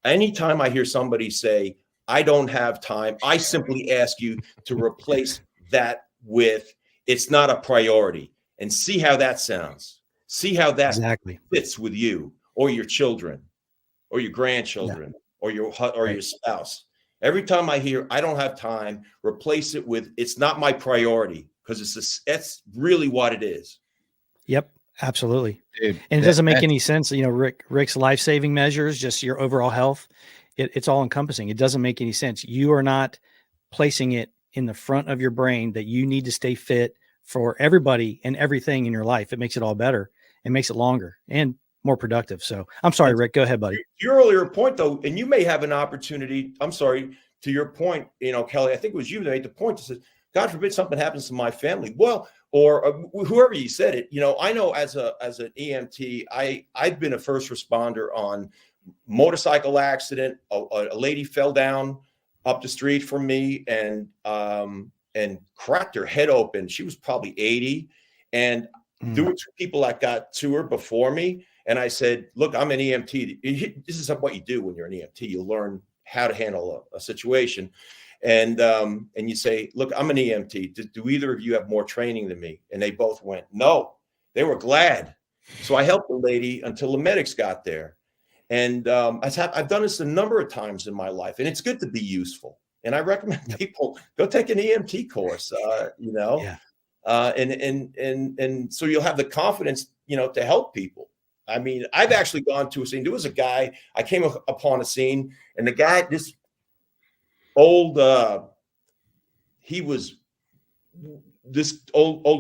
anytime I hear somebody say, I don't have time, I simply ask you to replace that with, it's not a priority, and see how that sounds. See how that exactly fits with you or your children or your grandchildren or your spouse. Every time I hear, I don't have time, replace it with, it's not my priority, because that's really what it is. Yep, absolutely. Dude, and it doesn't make any sense. Rick's life-saving measures, just your overall health, it's all encompassing. It doesn't make any sense. You are not placing it in the front of your brain that you need to stay fit for everybody and everything in your life. It makes it all better. It makes it longer and more productive. So I'm sorry, Rick, go ahead, buddy. Your earlier point though, and you may have an opportunity, I'm sorry, to your point, Kelley, I think it was you that made the point that says, God forbid something happens to my family. Well, or whoever you said it, I know as an EMT, I've been a first responder on motorcycle accident. A lady fell down up the street from me and cracked her head open. She was probably 80. And there were 2 people that got to her before me. And I said, look, I'm an EMT. This is what you do when you're an EMT. You learn how to handle a situation. And you say, look, I'm an EMT. Do either of you have more training than me? And they both went, no. They were glad. So I helped the lady until the medics got there. And I've done this a number of times in my life, and it's good to be useful. And I recommend people go take an EMT course, and so you'll have the confidence, to help people. I mean, I've actually gone to a scene. There was a guy, I came upon a scene, and the guy, this older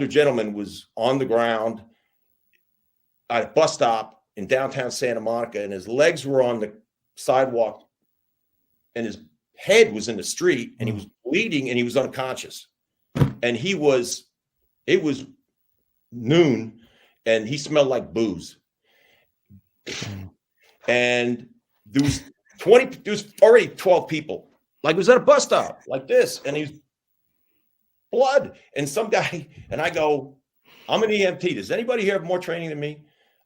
gentleman was on the ground at a bus stop in downtown Santa Monica, and his legs were on the sidewalk and his head was in the street, and he was bleeding and he was unconscious. And it was noon and he smelled like booze. And there was already 12 people. Like it was at a bus stop like this, and he's blood. And some guy, and I go, I'm an EMT. Does anybody here have more training than me?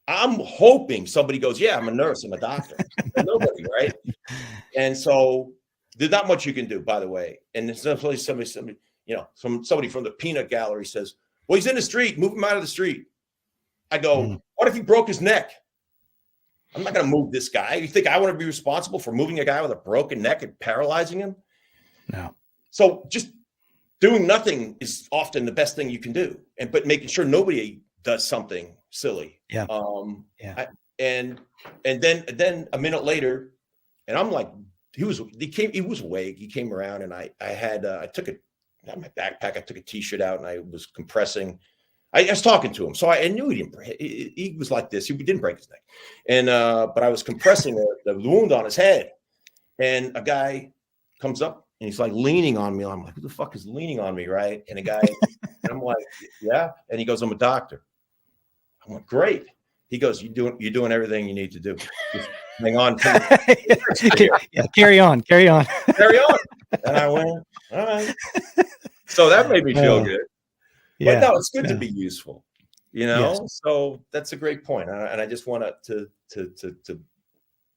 I'm hoping somebody goes, yeah, I'm a nurse, I'm a doctor. Nobody, right? And so there's not much you can do, by the way. And then somebody, somebody from the peanut gallery says, well, he's in the street, move him out of the street. I go, what if he broke his neck? I'm not going to move this guy. You think I want to be responsible for moving a guy with a broken neck and paralyzing him? No. So just doing nothing is often the best thing you can do, but making sure nobody does something silly. Yeah. And then a minute later, and I'm like, he was awake. He came around, and I took my backpack. I took a t-shirt out, and I was compressing. I was talking to him, so I knew he was like this. He didn't break his neck, and but I was compressing the wound on his head, and a guy comes up and he's like leaning on me. I'm like, who the fuck is leaning on me, right? And a guy, and I'm like, yeah, and he goes, I'm a doctor. I'm like, great. He goes, you're doing everything you need to do. Just hang on. Carry on. Carry on. And I went, all right. So that made me feel good. But no, it's good to be useful, Yes. So that's a great point, and I just want to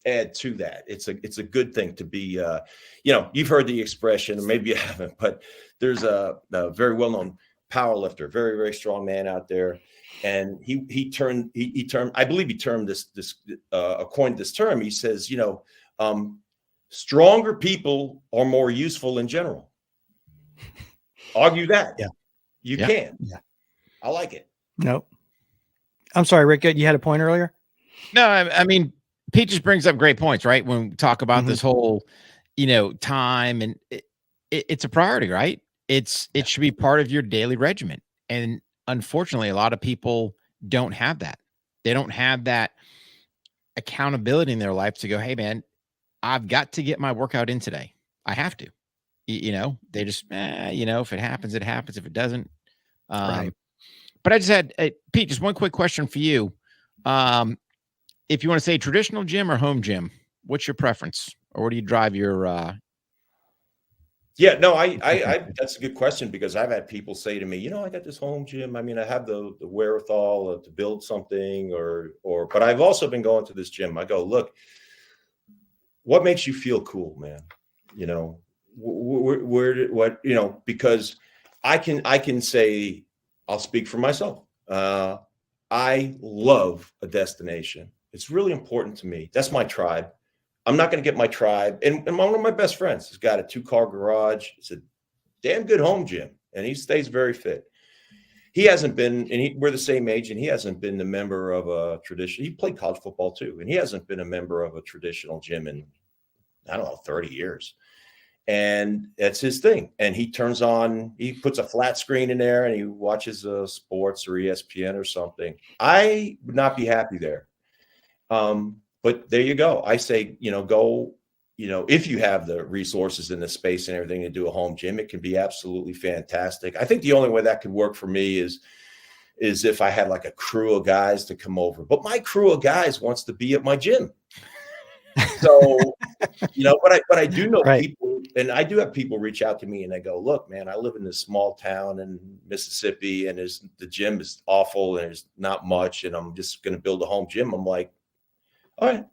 add to that. It's a good thing to be. You've heard the expression, or maybe you haven't, but there's a very well-known powerlifter, very very strong man out there, and he termed. I believe he termed coined this term. He says, stronger people are more useful in general. Argue that. Yeah. You can. Yeah. I like it. Nope. I'm sorry, Rick. You had a point earlier? No, I mean, Pete just brings up great points, right? When we talk about this whole, time, and it's a priority, right? It should be part of your daily regimen. And unfortunately, a lot of people don't have that. They don't have that accountability in their life to go, hey, man, I've got to get my workout in today. I have to. They just, if it happens, it happens. If it doesn't. Right. But I just had, Pete, just one quick question for you. If you want to say traditional gym or home gym, what's your preference? Or where do you drive your, Yeah, no, I that's a good question, because I've had people say to me, I got this home gym. I mean, I have the wherewithal to build something but I've also been going to this gym. I go, look, what makes you feel cool, man? You know, what, you know, because I can say, I'll speak for myself. I love a destination. It's really important to me. That's my tribe. I'm not going to get my tribe. And one of my best friends has got a 2-car garage. It's a damn good home gym, and he stays very fit. He hasn't been, and we're the same age, and he hasn't been a member of a tradition. He played college football too, and he hasn't been a member of a traditional gym in, I don't know, 30 years. And that's his thing. And he puts a flat screen in there and he watches sports or ESPN or something. I would not be happy there. But there you go. I say, you know, go, you know, if you have the resources and the space and everything to do a home gym, it can be absolutely fantastic. I think the only way that could work for me is if I had like a crew of guys to come over. But my crew of guys wants to be at my gym. So, you know, but I do know people, and I do have people reach out to me and they go, look, man, I live in this small town in Mississippi and the gym is awful and there's not much. And I'm just going to build a home gym. I'm like, all right,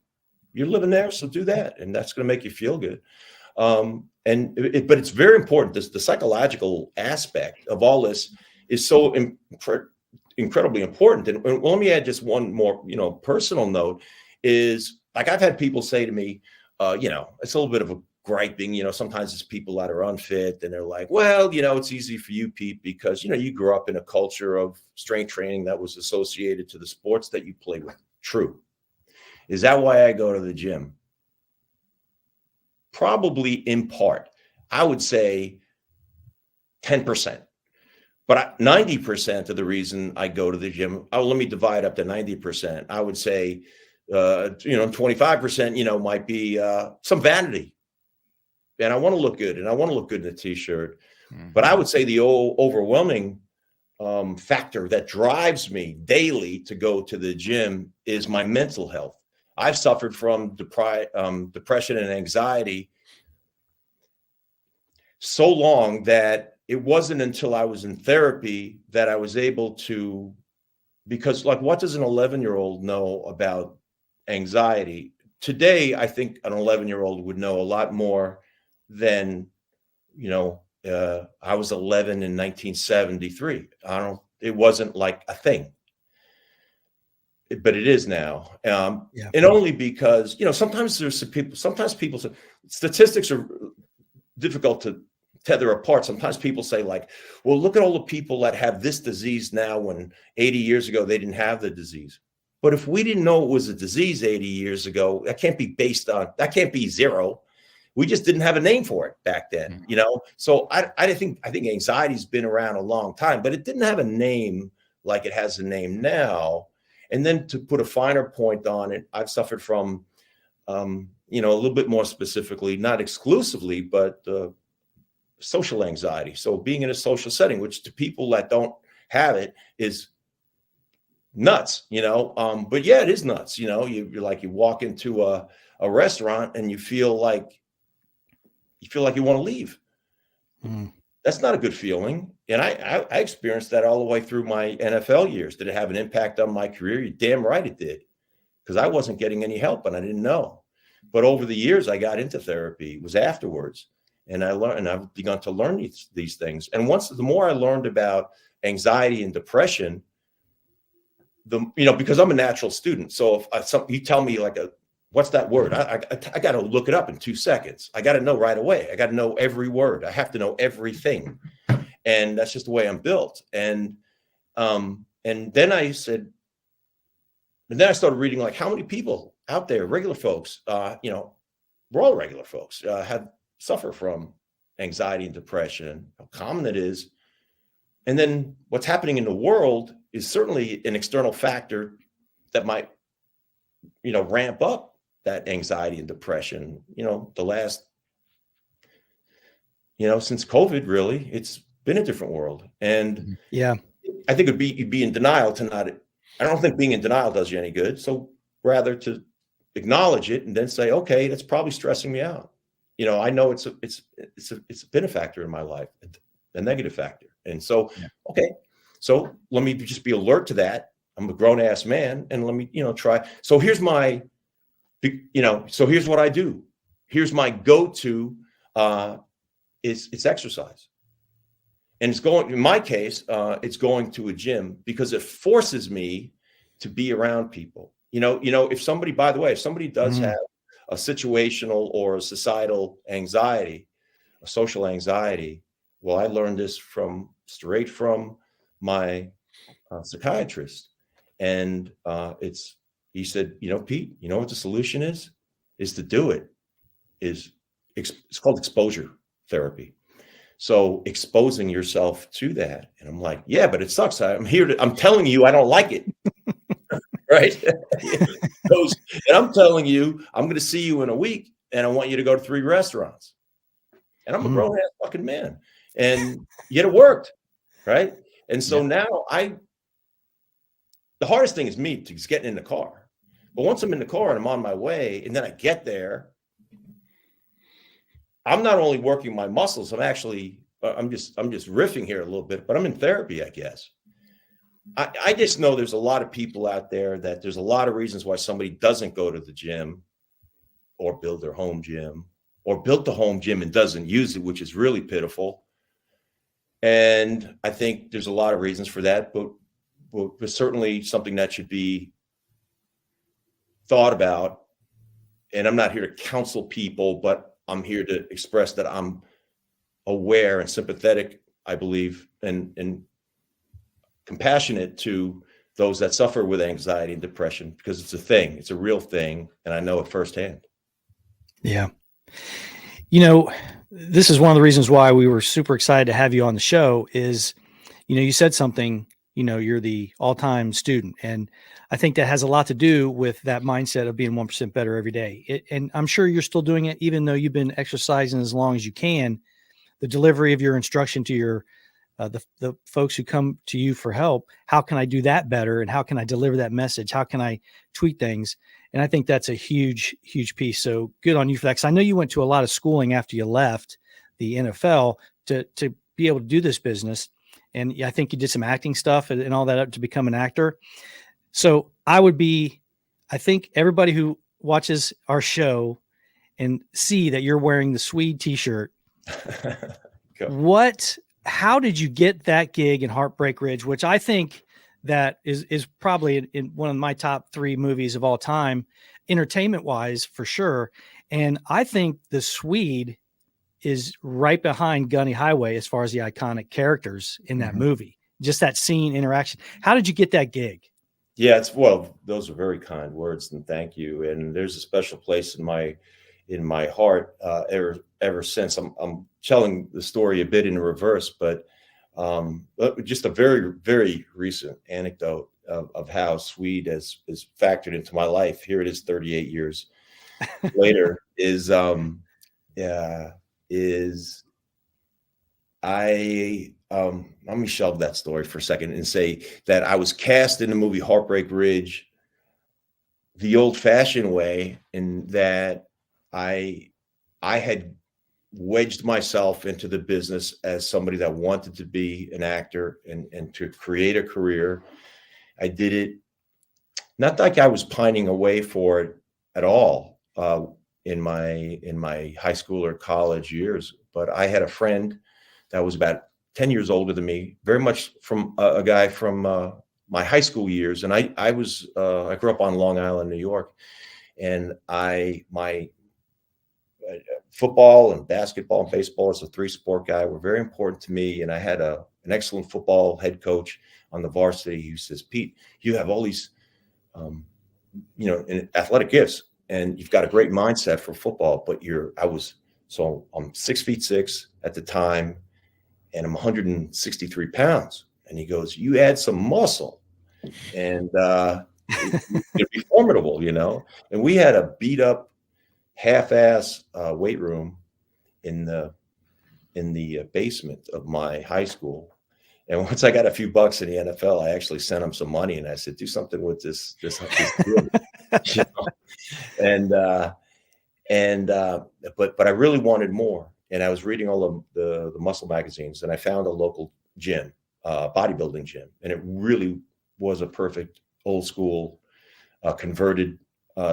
you're living there, so do that. And that's going to make you feel good. But it's very important. The psychological aspect of all this is so incredibly important. And let me add just one more, you know, personal note is, like, I've had people say to me, you know, it's a little bit of a griping, you know, sometimes it's people that are unfit and they're like, well, you know, it's easy for you, Pete, because, you know, you grew up in a culture of strength training that was associated to the sports that you played with. True. Is that why I go to the gym? Probably in part. I would say 10%. But 90% of the reason I go to the gym, let me divide up to 90%. I would say, you know, 25%, you know, might be some vanity. And I want to look good, and I want to look good in a t-shirt. Mm-hmm. But I would say the overwhelming factor that drives me daily to go to the gym is my mental health. I've suffered from depression and anxiety so long that it wasn't until I was in therapy that I was able to, because, like, what does an 11-year-old know about anxiety? Today, I think an 11-year-old would know a lot more than, you know, I was 11 in 1973. It wasn't like a thing, but it is now. And only because, you know, sometimes people say statistics are difficult to tether apart. Sometimes people say, like, well, look at all the people that have this disease now when 80 years ago they didn't have the disease. But if we didn't know it was a disease 80 years ago, that can't be zero. We just didn't have a name for it back then, you know? So I think anxiety's been around a long time, but it didn't have a name like it has a name now. And then to put a finer point on it, I've suffered from, you know, a little bit more specifically, not exclusively, but social anxiety. So being in a social setting, which to people that don't have it is nuts, you know? But yeah, it is nuts. You know, you're like, you walk into a restaurant and you feel like you want to leave. That's not a good feeling. And I experienced that all the way through my NFL years. Did it have an impact on my career? You're damn right it did, because I wasn't getting any help and I didn't know. But over the years, I got into therapy. It was afterwards. And I learned, and I've begun to learn these things. And the more I learned about anxiety and depression, you know, because I'm a natural student. So if you tell me, like, what's that word? I got to look it up in 2 seconds. I got to know right away. I got to know every word. I have to know everything. And that's just the way I'm built. And then I started reading, like, how many people out there, regular folks, you know, we're all regular folks, suffer from anxiety and depression, how common it is. And then what's happening in the world is certainly an external factor that might, you know, ramp up that anxiety and depression. You know, since COVID, really, it's been a different world. And yeah, I think you'd be in denial to not. I don't think being in denial does you any good. So rather to acknowledge it and then say, okay, that's probably stressing me out. You know, I know it's been a factor in my life, a negative factor. And so, okay, so let me just be alert to that. I'm a grown ass man, and let me, you know, try. So here's what I do. here's my go-to, it's exercise. And it's going, in my case, it's going to a gym because it forces me to be around people. If somebody, by the way, if somebody does have a situational or a societal anxiety, a social anxiety, well, I learned this straight from my psychiatrist. And he said, Pete, you know what the solution is to do it. It's called exposure therapy. So exposing yourself to that. And I'm like, yeah, but it sucks. I'm telling you, I don't like it. Right. And I'm telling you, I'm going to see you in a week and I want you to go to 3 restaurants. And I'm a grown ass fucking man. And yet it worked. Right. And so now the hardest thing is me to just getting in the car. But once I'm in the car and I'm on my way and then I get there, I'm not only working my muscles, I'm just riffing here a little bit, but I'm in therapy, I guess. I just know there's a lot of people out there that there's a lot of reasons why somebody doesn't go to the gym or build their home gym or built the home gym and doesn't use it, which is really pitiful. And I think there's a lot of reasons for that, but certainly something that should be thought about. And I'm not here to counsel people, but I'm here to express that I'm aware and sympathetic, I believe, and compassionate to those that suffer with anxiety and depression, because it's a thing. It's a real thing. And I know it firsthand. Yeah. This is one of the reasons why we were super excited to have you on the show is, you said something, you're the all-time student. And I think that has a lot to do with that mindset of being 1% better every day. And I'm sure you're still doing it, even though you've been exercising as long as you can. The delivery of your instruction to your the folks who come to you for help, how can I do that better? And how can I deliver that message? How can I tweak things? And I think that's a huge, huge piece. So good on you for that. Because I know you went to a lot of schooling after you left the NFL to be able to do this business. And I think you did some acting stuff and all that up to become an actor. So I think everybody who watches our show and see that you're wearing the Swede t-shirt, how did you get that gig in Heartbreak Ridge, which I think that is probably in one of my top 3 movies of all time, entertainment wise, for sure. And I think the Swede is right behind Gunny Highway as far as the iconic characters in that movie, just that scene interaction. How did you get that gig? Yeah, those are very kind words, and thank you. And there's a special place in my heart ever since. I'm telling the story a bit in reverse, but just a very, very recent anecdote of how Swede is factored into my life. Here it is 38 years later let me shelve that story for a second and say that I was cast in the movie Heartbreak Ridge the old-fashioned way, in that I had wedged myself into the business as somebody that wanted to be an actor and to create a career. I did it not like I was pining away for it at all in my high school or college years, but I had a friend that was about 10 years older than me, very much from a guy from my high school years. And I grew up on Long Island, New York, and my football and basketball and baseball as a 3-sport guy were very important to me. And I had an excellent football head coach on the varsity who says, Pete, you have all these, athletic gifts, and you've got a great mindset for football, but I'm 6'6" at the time, and I'm 163 pounds. And he goes, you add some muscle and it'd be formidable, And we had a beat up half-ass weight room in the basement of my high school. And once I got a few bucks in the NFL, I actually sent him some money and I said, do something with this but I really wanted more. And I was reading all of the muscle magazines, and I found a local gym, bodybuilding gym. And it really was a perfect old school converted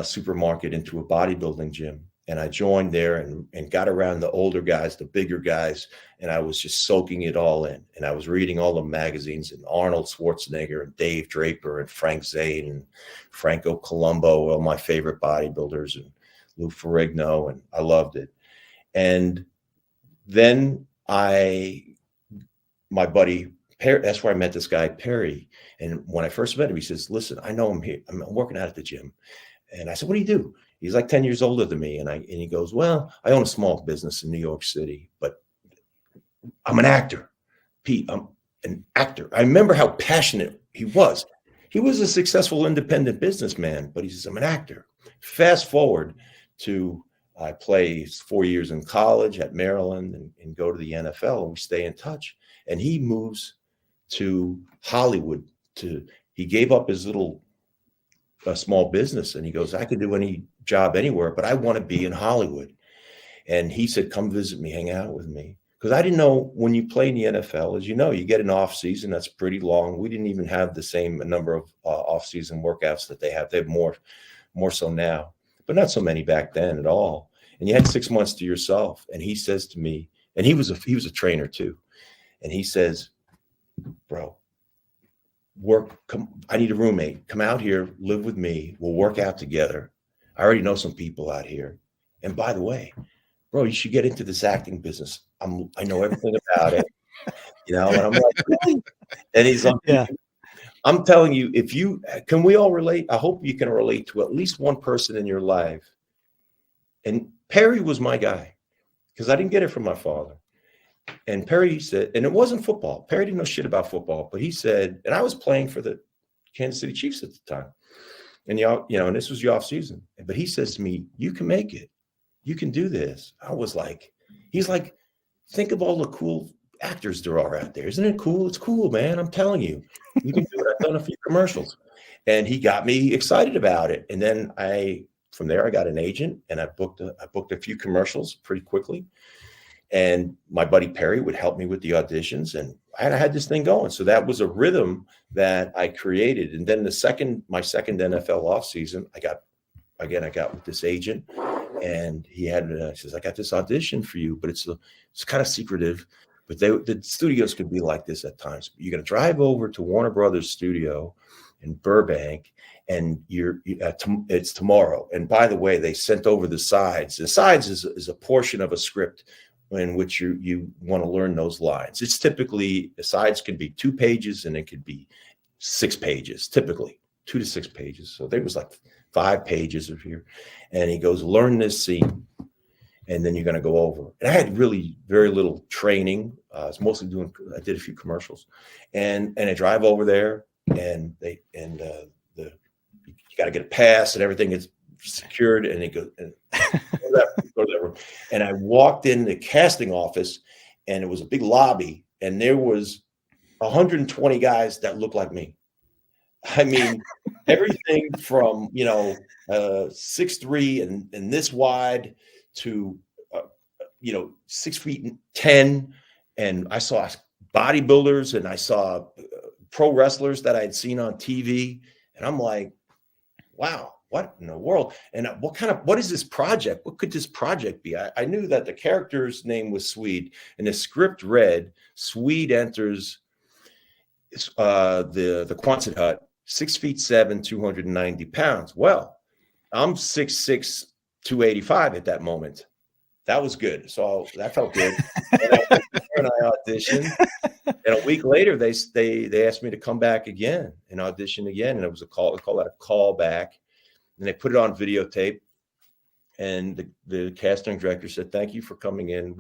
supermarket into a bodybuilding gym. And I joined there and got around the older guys, the bigger guys, and I was just soaking it all in. And I was reading all the magazines, and Arnold Schwarzenegger and Dave Draper and Frank Zane and Franco Columbo, all my favorite bodybuilders, and Lou Ferrigno, and I loved it. And then my buddy, Perry, that's where I met this guy, Perry. And when I first met him, he says, listen, I know I'm here. I'm working out at the gym. And I said, what do you do? He's like 10 years older than me. And he goes, well, I own a small business in New York City, but I'm an actor. Pete, I'm an actor. I remember how passionate he was. He was a successful independent businessman, but he says, I'm an actor. Fast forward to I play 4 years in college at Maryland and go to the NFL, and we stay in touch. And he moves to Hollywood. He gave up his little small business, and he goes, I could do any job anywhere, but I want to be in Hollywood. And he said, come visit me, hang out with me. Because I didn't know, when you play in the NFL, as you know, you get an off season that's pretty long. We didn't even have the same number of off season workouts that they have. They have more so now, but not so many back then at all. And you had 6 months to yourself. And he says to me, and he was a trainer too. And he says, bro, I need a roommate. Come out here, live with me. We'll work out together. I already know some people out here. And by the way, bro, you should get into this acting business. I know everything about it, And I'm like, really? And he's like, yeah. I'm telling you, can we all relate? I hope you can relate to at least one person in your life. And Perry was my guy, because I didn't get it from my father. And Perry said, and it wasn't football. Perry didn't know shit about football, but he said, and I was playing for the Kansas City Chiefs at the time. And, and this was the off season. But he says to me, you can make it. You can do this. I was like, he's like, think of all the cool actors there are out there. Isn't it cool? It's cool, man. I'm telling you, you can do it. I've done a few commercials. And he got me excited about it. And then from there, I got an agent, and I booked a few commercials pretty quickly. And my buddy Perry would help me with the auditions, and I had this thing going. So that was a rhythm that I created. And then my second NFL offseason, I got with this agent, and he says, I got this audition for you, but it's kind of secretive. But the studios could be like this at times. You're going to drive over to Warner Brothers studio in Burbank, and it's tomorrow. And by the way, they sent over the sides. The sides is a portion of a script in which you want to learn those lines. It's typically, the sides can be 2 pages, and it could be 6 pages, typically 2 to 6 pages. So there was like 5 pages of here. And he goes, learn this scene, and then you're going to go over. And I had really very little training. I was mostly I did a few commercials, and I drive over there, and you got to get a pass, and everything is secured. And they go, and go to that room. And I walked in the casting office, and it was a big lobby, and there was 120 guys that looked like me. I mean, everything from 6'3" and this wide to 6'10", and I saw bodybuilders, and I saw pro wrestlers that I'd seen on TV, and I'm like, wow, what in the world? And what is this project? What could this project be? I knew that the character's name was Swede, and the script read, Swede enters the Quonset hut, 6'7", 290 pounds. Well, I'm 6'6", 285 at that moment. That was good. So that felt good. And I auditioned. And a week later, they asked me to come back again and audition again. And it was we call that a callback. And they put it on videotape. And the casting director said, thank you for coming in.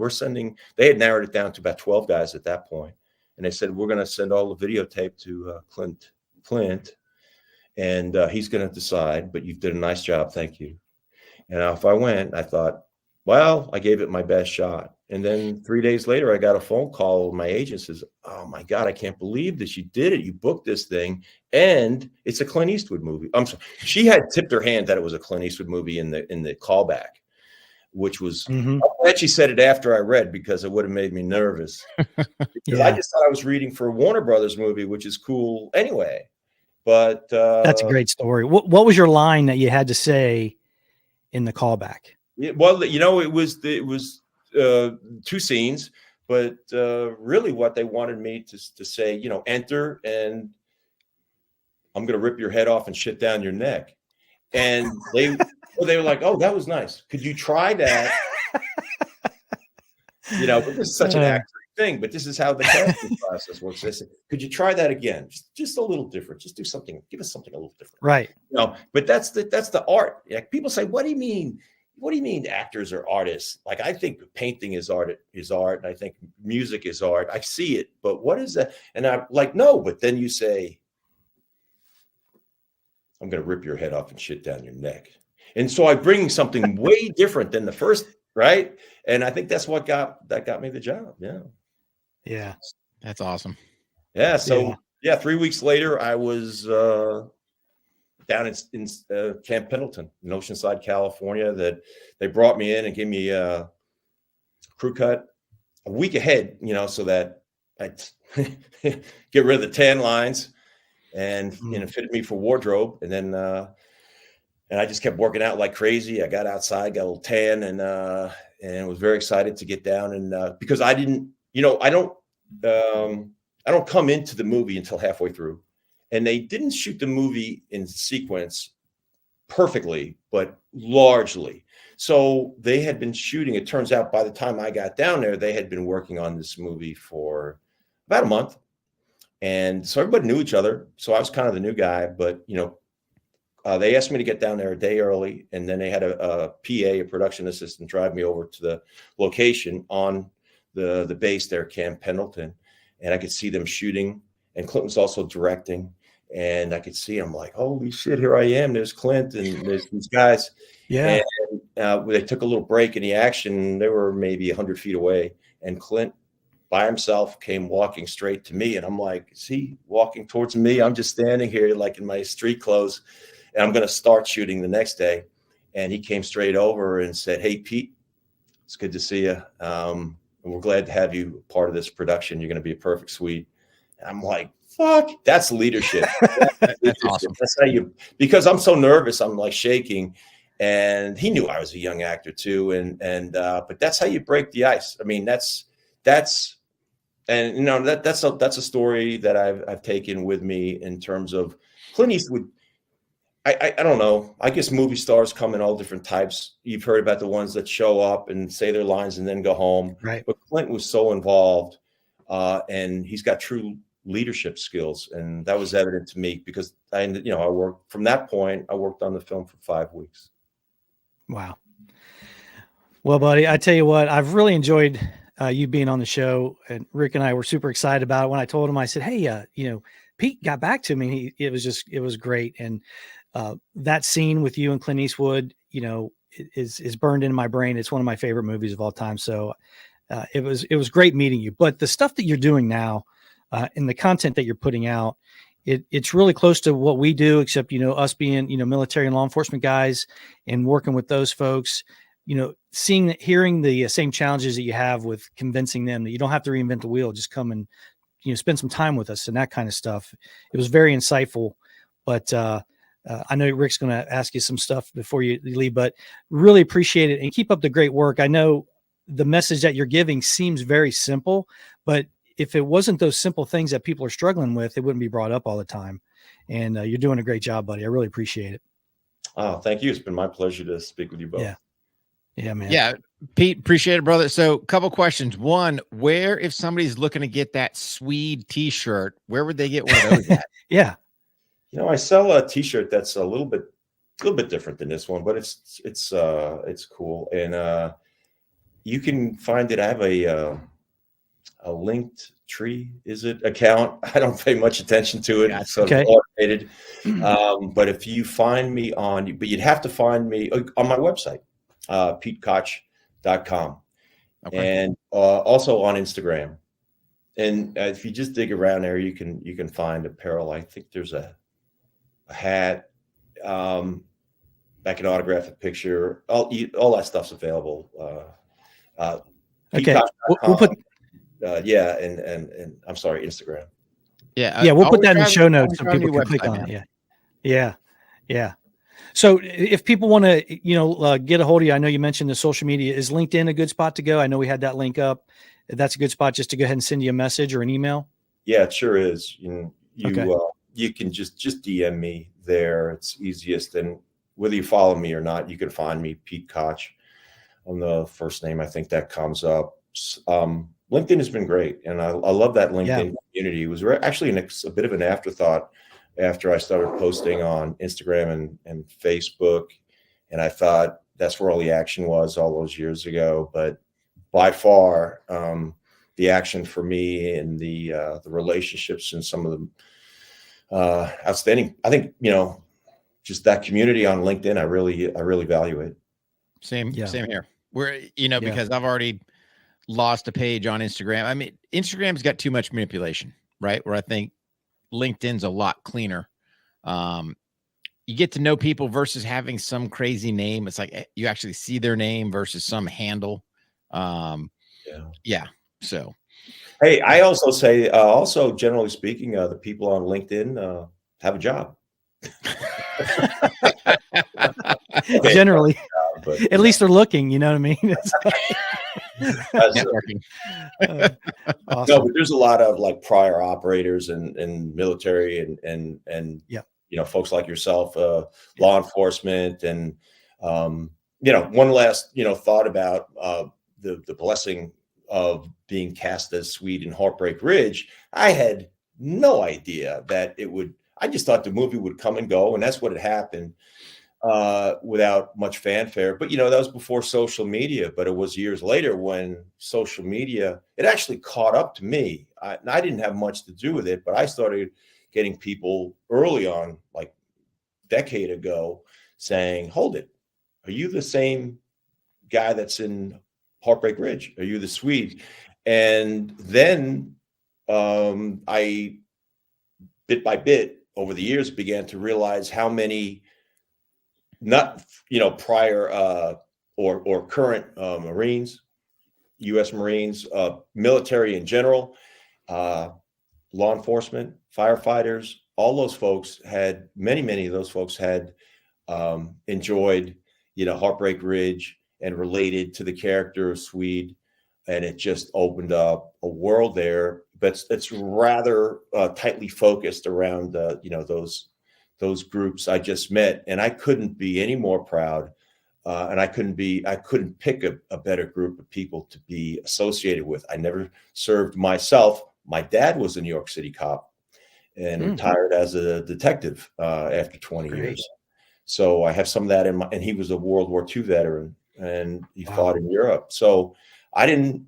They had narrowed it down to about 12 guys at that point. And they said, we're going to send all the videotape to Clint. And he's going to decide, but you've done a nice job. Thank you. And if I went, I thought, well, I gave it my best shot. And then 3 days later, I got a phone call. My agent says, oh my God, I can't believe this. You did it. You booked this thing. And it's a Clint Eastwood movie. I'm sorry. She had tipped her hand that it was a Clint Eastwood movie in the callback, which was, I'm glad she said it after I read, because it would have made me nervous. Because I just thought I was reading for a Warner Brothers movie, which is cool anyway. But that's a great story. What was your line that you had to say in the callback? Well, it was 2 scenes, but really what they wanted me to say, enter, and I'm going to rip your head off and shit down your neck. And they were like, oh, that was nice. Could you try that? But this is such an actor thing, but this is how the casting process works. They said, could you try that again? Just a little different. Just do something. Give us something a little different. Right. But that's the art. Like, people say, what do you mean? What do you mean actors are artists? Like, I think painting is art, and I think music is art. I see it, but what is that? And I'm like, no, but then you say, I'm going to rip your head off and shit down your neck. And so I bring something way different than the first, right? And I think that's what got me the job. Yeah. Yeah. That's awesome. Yeah. So 3 weeks later, I was down in Camp Pendleton in Oceanside, California. That they brought me in and gave me a crew cut a week ahead, so that I'd get rid of the tan lines and fitted me for wardrobe. And then and I just kept working out like crazy. I got outside, got a little tan, and was very excited to get down. And because I didn't, I don't come into the movie until halfway through. And they didn't shoot the movie in sequence perfectly, but largely. So they had been shooting. It turns out by the time I got down there, they had been working on this movie for about a month. And so everybody knew each other. So I was kind of the new guy, but, they asked me to get down there a day early. And then they had a PA, a production assistant, drive me over to the location on the base there, Camp Pendleton. And I could see them shooting. And Clint was also directing. And I could see him like, holy shit, here I am. There's Clint and there's these guys. Yeah. And they took a little break in the action. They were maybe 100 feet away. And Clint by himself came walking straight to me. And I'm like, is he walking towards me? I'm just standing here like in my street clothes. And I'm going to start shooting the next day. And he came straight over and said, hey, Pete, it's good to see you. And we're glad to have you part of this production. You're going to be a perfect Swede. And I'm like, fuck, that's leadership. That's awesome. That's how because I'm so nervous, I'm like shaking. And he knew I was a young actor too. But that's how you break the ice. I mean, that's a story that I've taken with me in terms of Clint Eastwood. I don't know. I guess movie stars come in all different types. You've heard about the ones that show up and say their lines and then go home. Right. But Clint was so involved, and he's got true leadership skills, and that was evident to me because I worked from that point. I worked on the film for 5 weeks. Wow. Well, buddy, I tell you what, I've really enjoyed you being on the show, and Rick and I were super excited about it. When I told him, I said, hey, Pete got back to me. It was great. And that scene with you and Clint Eastwood, is burned into my brain. It's one of my favorite movies of all time. So it was great meeting you. But the stuff that you're doing now, and the content that you're putting out, it's really close to what we do, except, us being, military and law enforcement guys and working with those folks, hearing the same challenges that you have with convincing them that you don't have to reinvent the wheel, just come and, spend some time with us and that kind of stuff. It was very insightful, but I know Rick's going to ask you some stuff before you leave, but really appreciate it and keep up the great work. I know the message that you're giving seems very simple, but if it wasn't those simple things that people are struggling with, it wouldn't be brought up all the time. And you're doing a great job, buddy. I really appreciate it. Oh, thank you. It's been my pleasure to speak with you both. Yeah. Yeah, man. Yeah. Pete, appreciate it, brother. So a couple questions. One, if somebody's looking to get that Swede t-shirt, where would they get one of those at? Yeah. I sell a t-shirt that's a little bit different than this one, but it's cool. And you can find it. I have a linked tree, account. I don't pay much attention to it. So okay. It's automated. But if you find me you'd have to find me on my website, petekoch.com. Okay. And also on Instagram. And if you just dig around there, you can find apparel. I think there's a hat. I can autograph a picture. All that stuff's available. Okay. We'll put. And I'm sorry, Instagram. Yeah. We'll put that in the show notes so people can click on it. Yeah. So if people want to, get a hold of you, I know you mentioned the social media. Is LinkedIn a good spot to go? I know we had that link up. That's a good spot just to go ahead and send you a message or an email. Yeah, it sure is. Okay. You can just DM me there. It's easiest. And whether you follow me or not, you can find me, Pete Koch, on the first name. I think that comes up. LinkedIn has been great, and I love that LinkedIn community. It was actually a bit of an afterthought after I started posting on Instagram and Facebook, and I thought that's where all the action was all those years ago. But by far, the action for me and the relationships and some of them outstanding. I think just that community on LinkedIn. I really value it. Same here. Because I've already lost a page on Instagram. I mean, Instagram's got too much manipulation, right? Where I think LinkedIn's a lot cleaner. You get to know people versus having some crazy name. It's like you actually see their name versus some handle. So, hey, I also say, generally speaking, the people on LinkedIn have a job. Generally, but at least they're looking. You know what I mean? networking. Awesome. No, but there's a lot of like prior operators and military and folks like yourself, law enforcement, and one last thought about the blessing of being cast as Swede in Heartbreak Ridge. I had no idea that it would. I just thought the movie would come and go, and that's what had happened without much fanfare. But that was before social media. But it was years later when social media, it actually caught up to me. I didn't have much to do with it, but I started getting people early on, like a decade ago, saying, "Hold it, are you the same guy that's in Heartbreak Ridge? Are you the Swede?" And then I, bit by bit, over the years, began to realize how many not prior or current Marines, U.S. Marines, military in general, law enforcement, firefighters, all those folks had many of those folks had enjoyed Heartbreak Ridge and related to the character of Swede, and it just opened up a world there. But it's rather tightly focused around those groups I just met, and I couldn't be any more proud, and I couldn't pick a better group of people to be associated with. I never served myself. My dad was a New York City cop and retired as a detective after 20 years. So I have some of that in my, and he was a World War II veteran, and he fought in Europe. So I didn't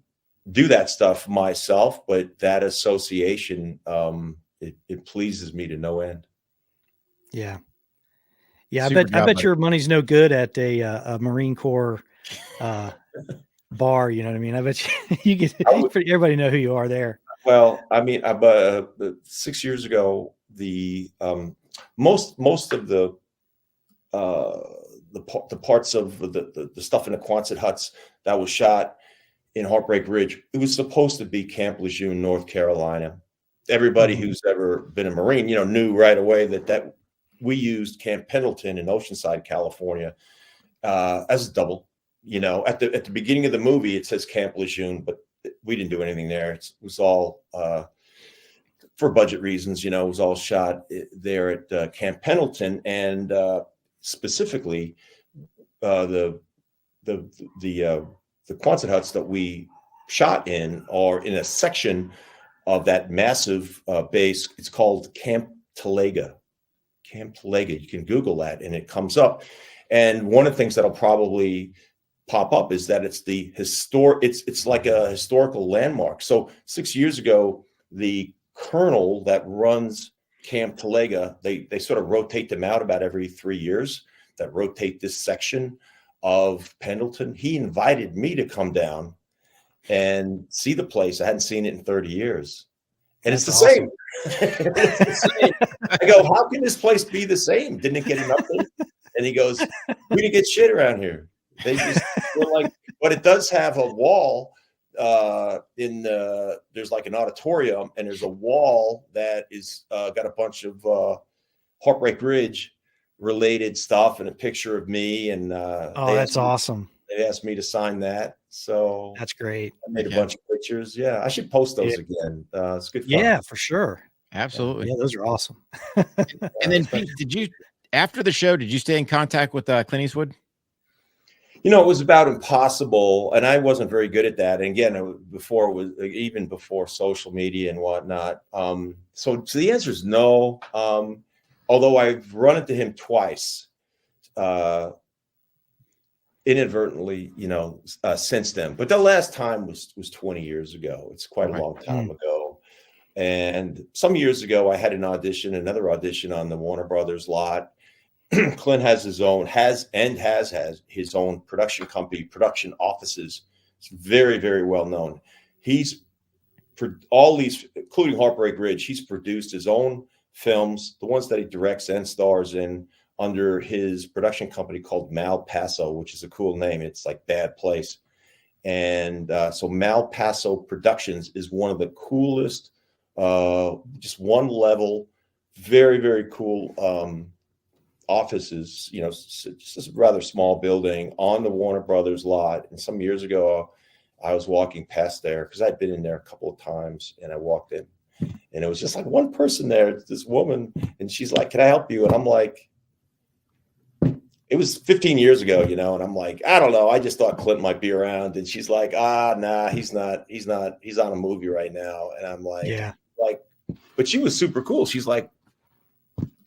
do that stuff myself, but that association, it pleases me to no end. Yeah. Super I bet your money's no good at a Marine Corps bar. You know what I mean? I bet you get everybody know who you are there. Well, I mean, 6 years ago, the most of the parts of the stuff in the Quonset huts that was shot in Heartbreak Ridge, it was supposed to be Camp Lejeune, North Carolina. Everybody who's ever been a Marine, knew right away that we used Camp Pendleton in Oceanside, California, as a double. At the beginning of the movie, it says Camp Lejeune, but we didn't do anything there. It was all for budget reasons. It was all shot there at Camp Pendleton, and specifically the Quonset huts that we shot in are in a section of that massive base. It's called Camp Talega. Camp Talega. You can Google that, and it comes up. And one of the things that'll probably pop up is that it's the it's like a historical landmark. So 6 years ago, the colonel that runs Camp Talega, they sort of rotate them out about every 3 years, that rotate this section of Pendleton. He invited me to come down and see the place. I hadn't seen it in 30 years. And it's the same. It's the same. I go, how can this place be the same? Didn't it get an update? And he goes, we didn't get shit around here. They just were like, but it does have a wall there's like an auditorium, and there's a wall that is got a bunch of Heartbreak Ridge related stuff and a picture of me. And Oh, that's awesome. They asked me to sign that. So That's great. I made a bunch of pictures. Yeah, I should post those Yeah. again. It's good fun. Yeah, for sure. Absolutely. Yeah, those are awesome. And then Pete, did you, after the show, did you stay in contact with Clint Eastwood? You know, it was about impossible, and I wasn't very good at that. And again, before it was even before social media and whatnot. So the answer is no. Although I've run into him twice, inadvertently, you know, since then. But the last time was 20 years ago. It's quite a long time ago. And some years ago, I had another audition on the Warner Brothers lot. Clint has his own, has his own production company, production offices. It's very, very well known. He's for all these, including Heartbreak Ridge, he's produced his own films, the ones that he directs and stars in, under his production company called Mal Paso, which is a cool name. It's like Bad Place. And so Mal Paso Productions is one of the coolest, just one level, very, very cool offices, you know, just a rather small building on the Warner Brothers lot. And some years ago, I was walking past there because I'd been in there a couple of times, and I walked in, and it was just like one person there, this woman, and she's like, "Can I help you?" And I'm like, it was 15 years ago, you know, and I'm like, I don't know. I just thought Clint might be around. And she's like, nah, he's not. He's on a movie right now. And I'm like, Yeah. But she was super cool. She's like,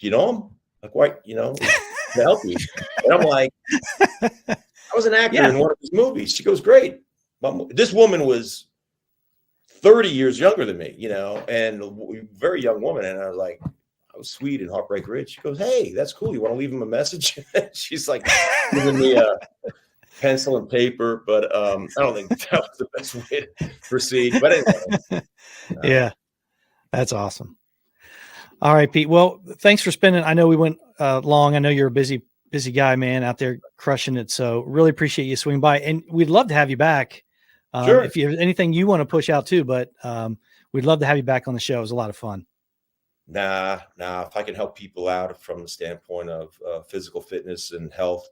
you know him? Like, why, you know, to help you. And I'm like, I was an actor in one of his movies. She goes, great. This woman was 30 years younger than me, you know, and a very young woman. And I was like, I was sweet in Heartbreak Ridge. She goes, hey, that's cool. You want to leave him a message? She's like giving me a pencil and paper, but I don't think that was the best way to proceed. But anyway. Yeah, that's awesome. All right, Pete. Well, thanks for spending. I know we went long. I know you're a busy guy, man, out there crushing it. So really appreciate you swinging by, and we'd love to have you back. Sure. If you have anything you want to push out too, but we'd love to have you back on the show. It was a lot of fun. Nah. If I can help people out from the standpoint of physical fitness and health,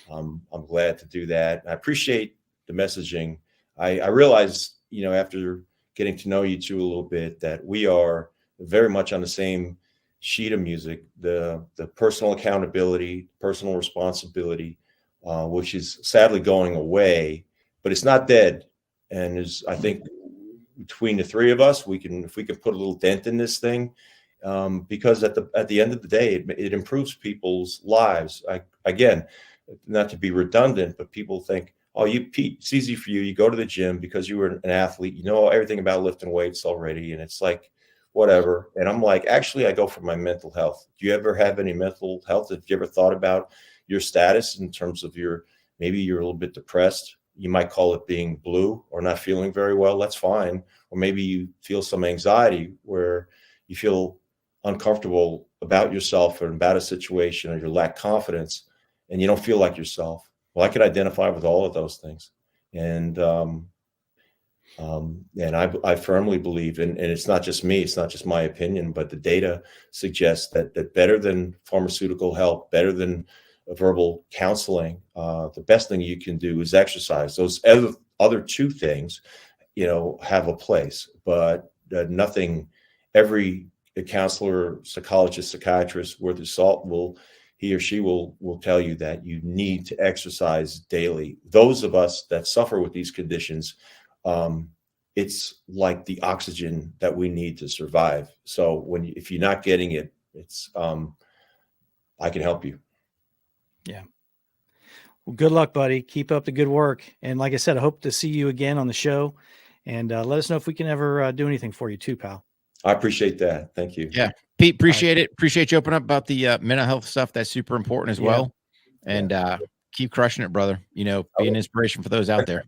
I'm glad to do that. I appreciate the messaging. I realize, you know, after getting to know you two a little bit, that we are very much on the same sheet of music. The personal accountability, personal responsibility, which is sadly going away, but it's not dead. And I think between the three of us, if we can put a little dent in this thing. Because at the end of the day, it improves people's lives. Again, not to be redundant, but people think, oh, Pete, it's easy for you. You go to the gym because you were an athlete. You know everything about lifting weights already. And it's like, whatever. And I'm like, actually, I go for my mental health. Do you ever have any mental health? Have you ever thought about your status in terms of maybe you're a little bit depressed? You might call it being blue or not feeling very well. That's fine. Or maybe you feel some anxiety where you feel uncomfortable about yourself or about a situation, or you lack confidence and you don't feel like yourself. Well, I could identify with all of those things. And I firmly believe, and it's not just me, it's not just my opinion, but the data suggests that better than pharmaceutical help, better than verbal counseling, the best thing you can do is exercise. Those other two things, you know, have a place, but every counselor, psychologist, psychiatrist worth his salt he or she will tell you that you need to exercise daily. Those of us that suffer with these conditions, it's like the oxygen that we need to survive. So if you're not getting it, it's I can help you. Yeah. Well, good luck, buddy. Keep up the good work. And like I said, I hope to see you again on the show, and let us know if we can ever do anything for you too, pal. I appreciate that. Thank you. Yeah. Pete, appreciate it. Appreciate you opening up about the mental health stuff. That's super important as well. And keep crushing it, brother. You know, be an inspiration for those out there.